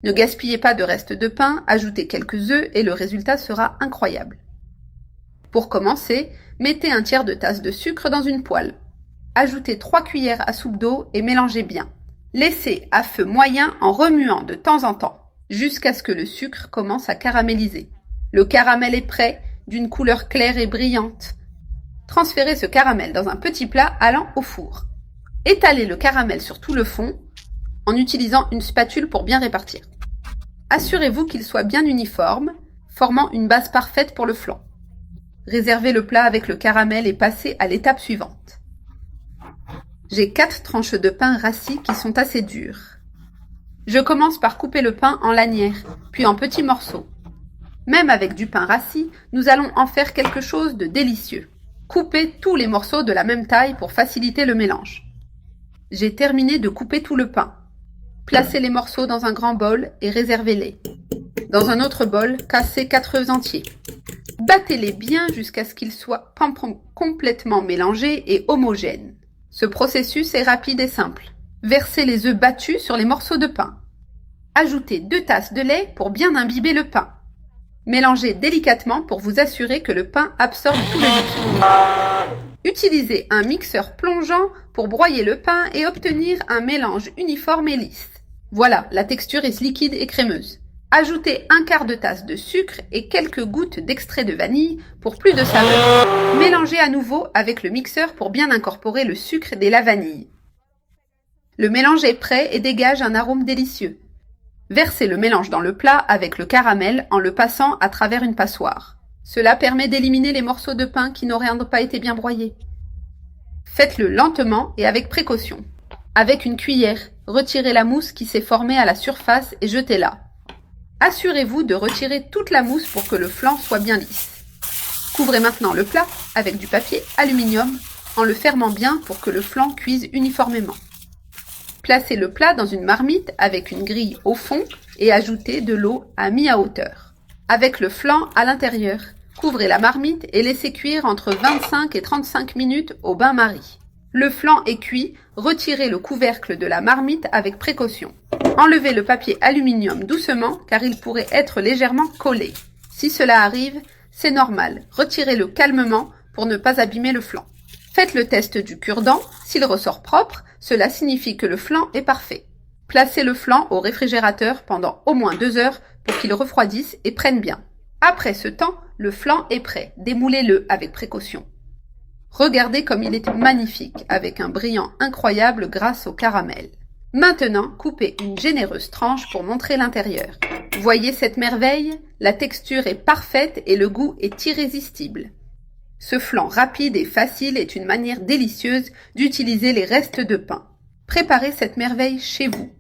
Ne gaspillez pas de restes de pain, ajoutez quelques œufs et le résultat sera incroyable. Pour commencer, mettez un tiers de tasse de sucre dans une poêle. Ajoutez 3 cuillères à soupe d'eau et mélangez bien. Laissez à feu moyen en remuant de temps en temps, jusqu'à ce que le sucre commence à caraméliser. Le caramel est prêt, d'une couleur claire et brillante. Transférez ce caramel dans un petit plat allant au four. Étalez le caramel sur tout le fond en utilisant une spatule pour bien répartir. Assurez-vous qu'il soit bien uniforme, formant une base parfaite pour le flan. Réservez le plat avec le caramel et passez à l'étape suivante. J'ai 4 tranches de pain rassis qui sont assez dures. Je commence par couper le pain en lanières, puis en petits morceaux. Même avec du pain rassis, nous allons en faire quelque chose de délicieux. Coupez tous les morceaux de la même taille pour faciliter le mélange. J'ai terminé de couper tout le pain. Placez les morceaux dans un grand bol et réservez-les. Dans un autre bol, cassez 4 œufs entiers. Battez-les bien jusqu'à ce qu'ils soient complètement mélangés et homogènes. Ce processus est rapide et simple. Versez les œufs battus sur les morceaux de pain. Ajoutez 2 tasses de lait pour bien imbiber le pain. Mélangez délicatement pour vous assurer que le pain absorbe tout le liquide. Utilisez un mixeur plongeant pour broyer le pain et obtenir un mélange uniforme et lisse. Voilà, la texture est liquide et crémeuse. Ajoutez un quart de tasse de sucre et quelques gouttes d'extrait de vanille pour plus de saveur. Mélangez à nouveau avec le mixeur pour bien incorporer le sucre et la vanille. Le mélange est prêt et dégage un arôme délicieux. Versez le mélange dans le plat avec le caramel en le passant à travers une passoire. Cela permet d'éliminer les morceaux de pain qui n'auraient pas été bien broyés. Faites-le lentement et avec précaution. Avec une cuillère, retirez la mousse qui s'est formée à la surface et jetez-la. Assurez-vous de retirer toute la mousse pour que le flan soit bien lisse. Couvrez maintenant le plat avec du papier aluminium en le fermant bien pour que le flan cuise uniformément. Placez le plat dans une marmite avec une grille au fond et ajoutez de l'eau à mi-hauteur. Avec le flan à l'intérieur, couvrez la marmite et laissez cuire entre 25 et 35 minutes au bain-marie. Le flan est cuit, retirez le couvercle de la marmite avec précaution. Enlevez le papier aluminium doucement car il pourrait être légèrement collé. Si cela arrive, c'est normal, retirez-le calmement pour ne pas abîmer le flan. Faites le test du cure-dent, s'il ressort propre, cela signifie que le flan est parfait. Placez le flan au réfrigérateur pendant au moins 2 heures pour qu'il refroidisse et prenne bien. Après ce temps, le flan est prêt, démoulez-le avec précaution. Regardez comme il est magnifique, avec un brillant incroyable grâce au caramel. Maintenant, coupez une généreuse tranche pour montrer l'intérieur. Voyez cette merveille? La texture est parfaite et le goût est irrésistible. Ce flan rapide et facile est une manière délicieuse d'utiliser les restes de pain. Préparez cette merveille chez vous.